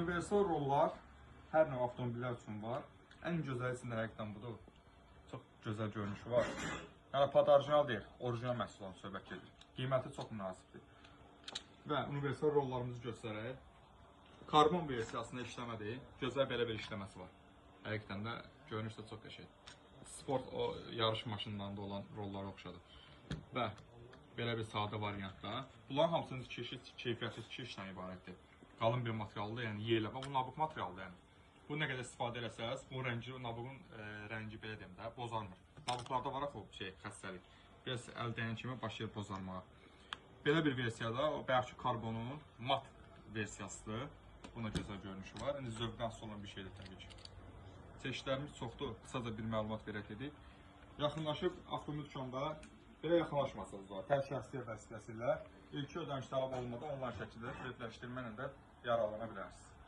Universal rollar hər növ avtomobillər üçün var. Ən gözəl içində həqiqətən budur. Çox gözəl görünüşü var. Yəni orijinal deyil, orijinal məhsuldan söhbət gedir. Qiyməti çox münasibdir. Və universal rollarımızı göstərək. Karbon versiyasında işləmədir. Gözəl belə bir işləməsi var. Həqiqətən də görünüş də çox qəşəng. Sport o yarış maşınlarında olan rollara oxşadır. Və belə bir sadə variantda. Bunların hamısının keyfiyyəti iki işdən ibarətdir. Qalın bir materialdır, yəni yeyilə. Bu nabuk materialdır, yəni. Bu nə qədər istifadə eləsəz, bu rəngi, nabuqun rəngi belə deyim də, bozarmır. Nabuklarda var o xəstəlik. Biraz əl dəyən kimi başlayır bozarmağa. Belə bir versiyada o bayaqki karbonun mat versiyasıdır. Buna gözəl görünüşü var. İndi zövqdən asılı olan bir şeydir təbii ki. Çeşidlərimiz çoxdur. Qısaca bir məlumat verək dedik. Yaxınlaşıb avtomobil dükanında belə yaxınlaşmasanız var. Təşkilləşdirmə vəsiləsi ilə ilk ödəniş tələb olunmadan onlayn şəkildə kreditləşdirmə ilə də yararlana bilərsiniz.